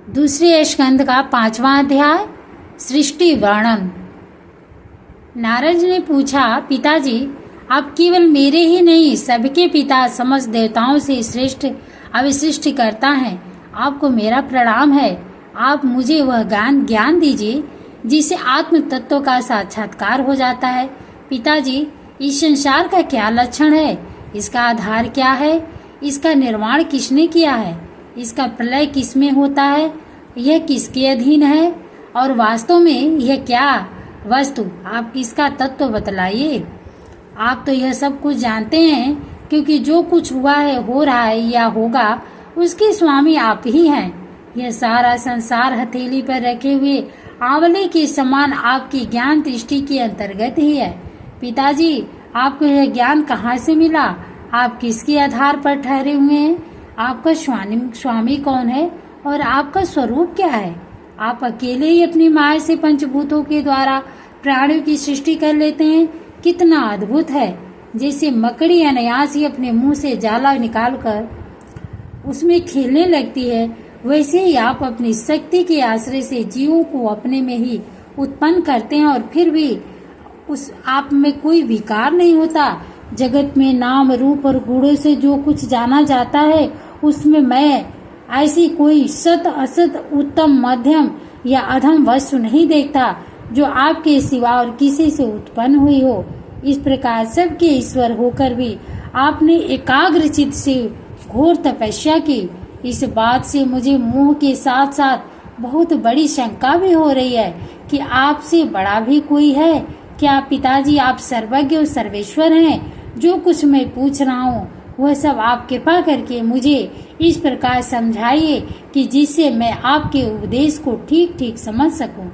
दूसरे स्कंद का 5वां अध्याय सृष्टि वर्णन। नारद ने पूछा, पिताजी आप केवल मेरे ही नहीं सबके पिता समस्त देवताओं से श्रेष्ठ अविशिष्ट करता है। आपको मेरा प्रणाम है। आप मुझे वह ज्ञान दीजिए जिससे आत्म तत्व का साक्षात्कार हो जाता है। पिताजी इस संसार का क्या लक्षण है? इसका आधार क्या है? इसका निर्माण किसने किया है? इसका प्रलय किसमें होता है? यह किसके अधीन है? और वास्तव में यह क्या वस्तु? आप इसका तत्व बतलाइए। आप तो यह सब कुछ जानते हैं, क्योंकि जो कुछ हुआ है, हो रहा है या होगा, उसके स्वामी आप ही हैं। यह सारा संसार हथेली पर रखे हुए आंवले के समान आपकी ज्ञान दृष्टि के अंतर्गत ही है। पिताजी आपको यह ज्ञान कहाँ से मिला? आप किसके आधार पर ठहरे हुए हैं? आपका स्वामी कौन है और आपका स्वरूप क्या है? आप अकेले ही अपनी माया से पंचभूतों के द्वारा प्राणियों की सृष्टि कर लेते हैं। कितना अद्भुत है! जैसे मकड़ी अनायास ही अपने मुंह से जाला निकालकर उसमें खेलने लगती है, वैसे ही आप अपनी शक्ति के आश्रय से जीवों को अपने में ही उत्पन्न करते हैं और फिर भी उस आप में कोई विकार नहीं होता। जगत में नाम रूप और गुणों से जो कुछ जाना जाता है, उसमें मैं ऐसी कोई सत असत उत्तम मध्यम या अधम वस्तु नहीं देखता जो आपके सिवा और किसी से उत्पन्न हुई हो। इस प्रकार सबके ईश्वर होकर भी आपने एकाग्र चित्त से घोर तपस्या की। इस बात से मुझे मोह के साथ साथ बहुत बड़ी शंका भी हो रही है कि आपसे बड़ा भी कोई है क्या? पिताजी आप सर्वज्ञ और सर्वेश्वर हैं। जो कुछ मैं पूछ रहा हूँ वह सब आप कृपा करके मुझे इस प्रकार समझाइए कि जिससे मैं आपके उपदेश को ठीक ठीक समझ सकूं।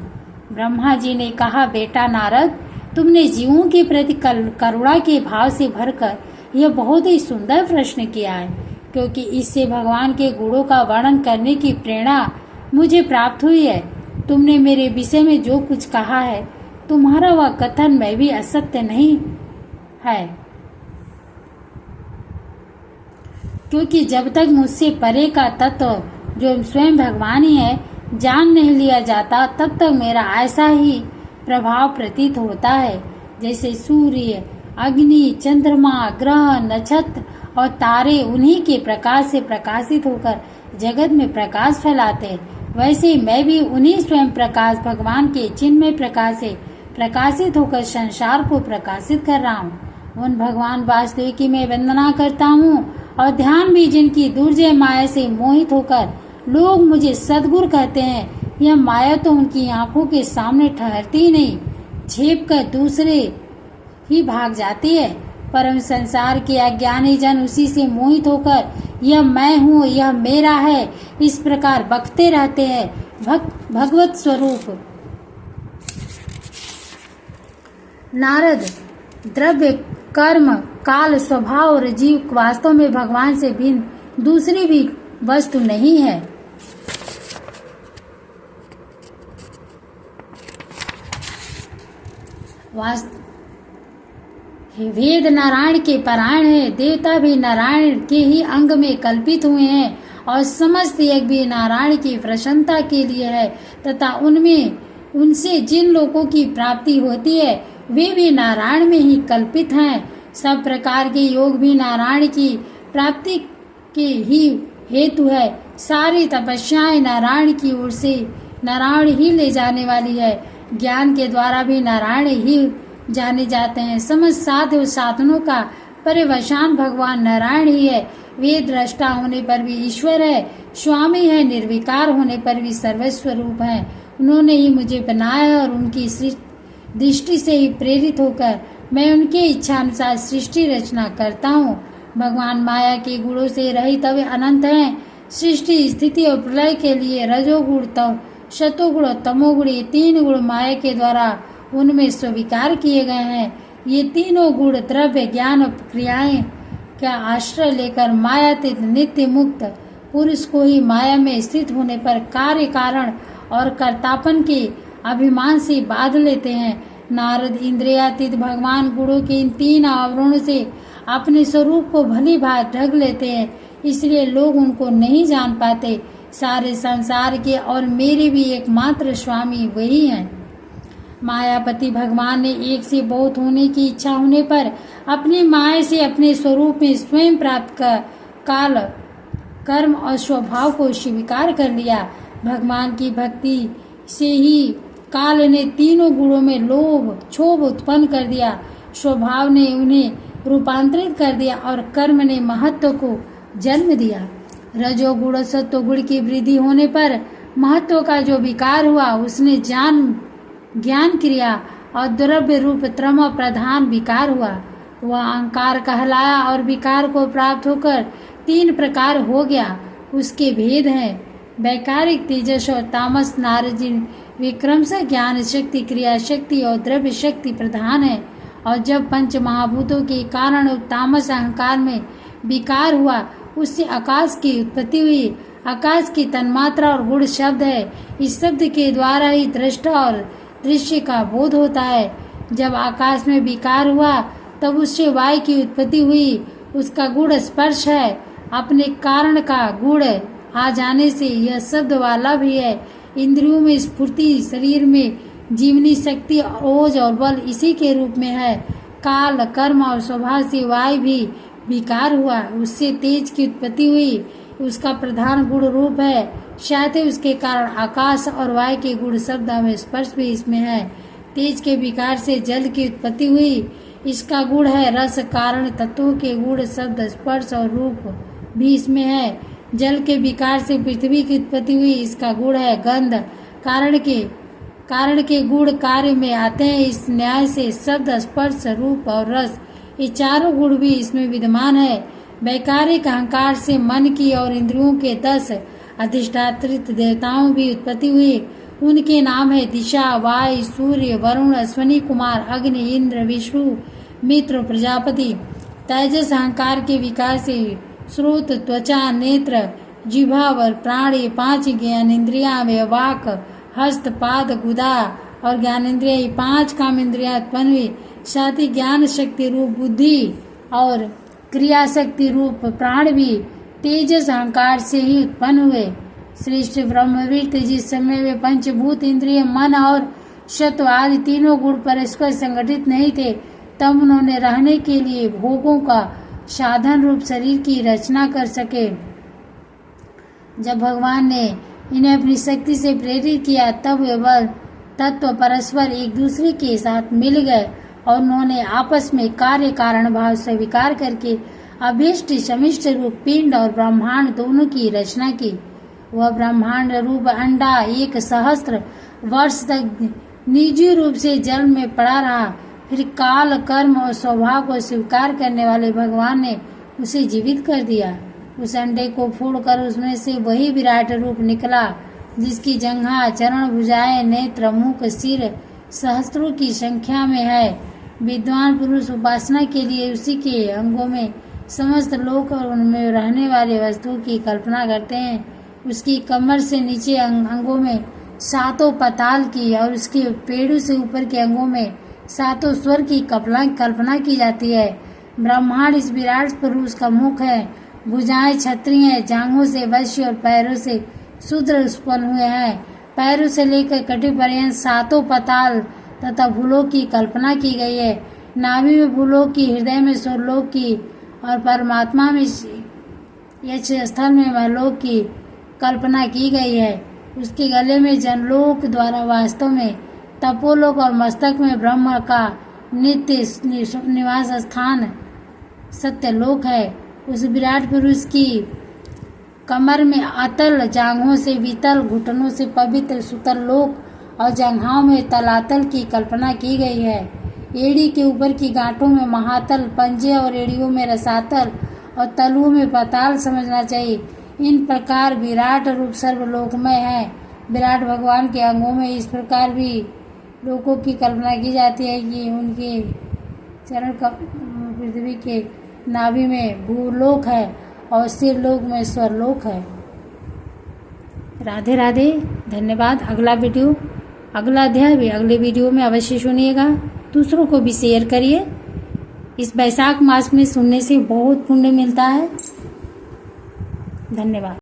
ब्रह्मा जी ने कहा, बेटा नारद, तुमने जीवों के प्रति करुणा के भाव से भरकर यह बहुत ही सुंदर प्रश्न किया है, क्योंकि इससे भगवान के गुणों का वर्णन करने की प्रेरणा मुझे प्राप्त हुई है। तुमने मेरे विषय में जो कुछ कहा है, तुम्हारा वह कथन में भी असत्य नहीं है, क्योंकि जब तक मुझसे परे का तत्व जो स्वयं भगवान ही है जान नहीं लिया जाता, तब तक मेरा ऐसा ही प्रभाव प्रतीत होता है जैसे सूर्य, अग्नि, चंद्रमा, ग्रह, नक्षत्र और तारे उन्हीं के प्रकाश से प्रकाशित होकर जगत में प्रकाश फैलाते हैं। वैसे मैं भी उन्हीं स्वयं प्रकाश भगवान के चिन्मय प्रकाश से प्रकाशित होकर संसार को प्रकाशित कर रहा हूँ। उन भगवान वासुदेव की मैं वंदना करता हूँ और ध्यान भी जिनकी दुर्जय माया से मोहित होकर लोग मुझे सद्गुरु कहते हैं। यह माया तो उनकी आंखों के सामने ठहरती ही नहीं, झेप कर दूसरे ही भाग जाती है। परम संसार के अज्ञानी जन उसी से मोहित होकर यह मैं हूँ, यह मेरा है, इस प्रकार बकते रहते हैं। भगवत स्वरूप नारद, द्रव्य, कर्म, काल, स्वभाव और जीव वास्तव में भगवान से भिन्न दूसरी भी वस्तु नहीं है। वेद नारायण के पारायण है, देवता भी नारायण के ही अंग में कल्पित हुए हैं और समस्त यज्ञ भी नारायण की प्रसन्नता के लिए है तथा उनसे जिन लोगों की प्राप्ति होती है वे भी नारायण में ही कल्पित हैं। सब प्रकार के योग भी नारायण की प्राप्ति के ही हेतु है। सारी तपस्याएं नारायण की ओर से नारायण ही ले जाने वाली है। ज्ञान के द्वारा भी नारायण ही जाने जाते हैं। समस्त साधु और साधनों का परिवसान भगवान नारायण ही है। वे दृष्टा होने पर भी ईश्वर है, स्वामी है, निर्विकार होने पर भी सर्वस्वरूप है। उन्होंने ही मुझे बनाया और उनकी दृष्टि से ही प्रेरित होकर मैं उनके इच्छा अनुसार सृष्टि रचना करता हूँ। भगवान माया के गुणों से रहित वे अनंत हैं। सृष्टि, स्थिति और प्रलय के लिए रजोगुण, शतोगुण और तमोगुण, ये तीन गुण माया के द्वारा उनमें स्वीकार किए गए हैं। ये तीनों गुण द्रव्य, ज्ञान और क्रियाएं का आश्रय लेकर मायातीत नित्य मुक्त पुरुष को ही माया में स्थित होने पर कार्य कारण और कर्तापन के अभिमान से बांध लेते हैं। नारद इंद्रियातीत भगवान गुणों के इन तीन आवरणों से अपने स्वरूप को भली भांति ढक लेते हैं, इसलिए लोग उनको नहीं जान पाते। सारे संसार के और मेरे भी एकमात्र स्वामी वही हैं। मायापति भगवान ने एक से बहुत होने की इच्छा होने पर अपनी माया से अपने स्वरूप में स्वयं प्राप्त कर काल कर्म और स्वभाव को स्वीकार कर लिया। भगवान की भक्ति से ही काल ने तीनों गुणों में लोभ क्षोभ उत्पन्न कर दिया, स्वभाव ने उन्हें रूपांतरित कर दिया और कर्म ने महत्व को जन्म दिया। रजोगुण सत्व गुण की वृद्धि होने पर महत्व का जो विकार हुआ उसने ज्ञान क्रिया और द्रव्य रूप त्रम प्रधान विकार हुआ। वह अहंकार कहलाया और विकार को प्राप्त होकर 3 प्रकार हो गया। उसके भेद हैं वैकारिक तेजस और तामस। नारद जी विक्रम से ज्ञान शक्ति क्रिया शक्ति और द्रव्य शक्ति प्रधान है। और जब पंच महाभूतों के कारण तामस अहंकार में विकार हुआ उससे आकाश की उत्पत्ति हुई। आकाश की तन्मात्रा और गुण शब्द है। इस शब्द के द्वारा ही दृष्टा और दृश्य का बोध होता है। जब आकाश में विकार हुआ तब उससे वायु की उत्पत्ति हुई। उसका गुण स्पर्श है। अपने कारण का गुण आ जाने से यह शब्द वाला भी है। इंद्रियों में स्फूर्ति, शरीर में जीवनी शक्ति, ओज और बल इसी के रूप में है। काल कर्म और स्वभाव से वायु भी विकार हुआ, उससे तेज की उत्पत्ति हुई। उसका प्रधान गुण रूप है। शायद उसके कारण आकाश और वायु के गुण शब्द में स्पर्श भी इसमें है। तेज के विकार से जल की उत्पत्ति हुई। इसका गुण है रस। कारण तत्वों के गुण शब्द स्पर्श और रूप भी इसमें है। जल के विकार से पृथ्वी की उत्पत्ति हुई। इसका गुण है गंध। कारण के गुण कार्य में आते हैं। इस न्याय से शब्द स्पर्श रूप और रस ये चारों गुण भी इसमें विद्यमान है। वैकारिक अहंकार से मन की और इंद्रियों के 10 अधिष्ठात्रित देवताओं भी उत्पत्ति हुई। उनके नाम है दिशा, वायु, सूर्य, वरुण, अश्विनी कुमार, अग्नि, इंद्र, विष्णु, मित्र, प्रजापति। तेजस अहंकार के विकार से श्रोत, त्वचा, नेत्र, जिह्वा और प्राण ये 5 ज्ञान इंद्रियां वे वाक, हस्त, पाद, गुदा और ज्ञान इंद्रिया ये 5 काम इंद्रियां उत्पन्न हुई। साथ ही ज्ञान शक्ति रूप बुद्धि और क्रिया शक्ति रूप प्राण भी तेजस अहंकार से ही उत्पन्न हुए। श्रेष्ठ ब्रह्मवीर जिस समय वे पंचभूत इंद्रिय मन और सत्व आदि तीनों गुण परस्पर संगठित नहीं थे तब उन्होंने रहने के लिए भोगों का साधन रूप शरीर की रचना कर सके। जब भगवान ने इन्हें अपनी शक्ति से प्रेरित किया तब वे बल तत्व परस्पर एक दूसरे के साथ मिल गए और उन्होंने आपस में कार्य कारण भाव स्वीकार करके अभीष्ट समिष्ट रूप पिंड और ब्रह्मांड दोनों की रचना की। वह ब्रह्मांड रूप अंडा 1 सहस्त्र वर्ष तक निजी रूप से जल में पड़ा रहा। फिर काल कर्म और स्वभाव को स्वीकार करने वाले भगवान ने उसे जीवित कर दिया। उस अंडे को फोड़कर उसमें से वही विराट रूप निकला जिसकी जंघा, चरण, भुजाएं, नेत्र, मुख, सिर सहस्त्रों की संख्या में है। विद्वान पुरुष उपासना के लिए उसी के अंगों में समस्त लोक और उनमें रहने वाले वस्तुओं की कल्पना करते हैं। उसकी कमर से नीचे अंगों में 7 पाताल की और उसके पेड़ों से ऊपर के अंगों में 7 स्वर की कल्पना की जाती है। ब्रह्मांड इस विराट पुरुष का मुख है। भुजाएं छत्री हैं, जांघों से वश्य और पैरों से शूद्र उत्पन्न हुए हैं। पैरों से लेकर कटी पर्यंत 7 पाताल तथा भूलोक की कल्पना की गई है। नाभि में भूलोक की, हृदय में स्वर्लोक की और परमात्मा में यक्ष स्थल में महलोक की कल्पना की गई है। उसके गले में जनलोक द्वारा वास्तव में तपोलोक और मस्तक में ब्रह्म का नित्य निवास स्थान सत्यलोक है। उस विराट पुरुष की कमर में अतल, जांघों से वितल, घुटनों से पवित्र सुतल लोक और जंघाओं में तलातल की कल्पना की गई है। एड़ी के ऊपर की गांठों में महातल, पंजे और एड़ियों में रसातल और तलुओं में पाताल समझना चाहिए। इन प्रकार विराट रूप सर्वलोकमय है। विराट भगवान के अंगों में इस प्रकार भी लोकों की कल्पना की जाती है कि उनके चरण का पृथ्वी के नाभि में भूलोक है और सिरलोक में स्वरलोक है। राधे राधे, धन्यवाद। अगला अध्याय भी अगले वीडियो में अवश्य सुनिएगा। दूसरों को भी शेयर करिए। इस वैशाख मास में सुनने से बहुत पुण्य मिलता है। धन्यवाद।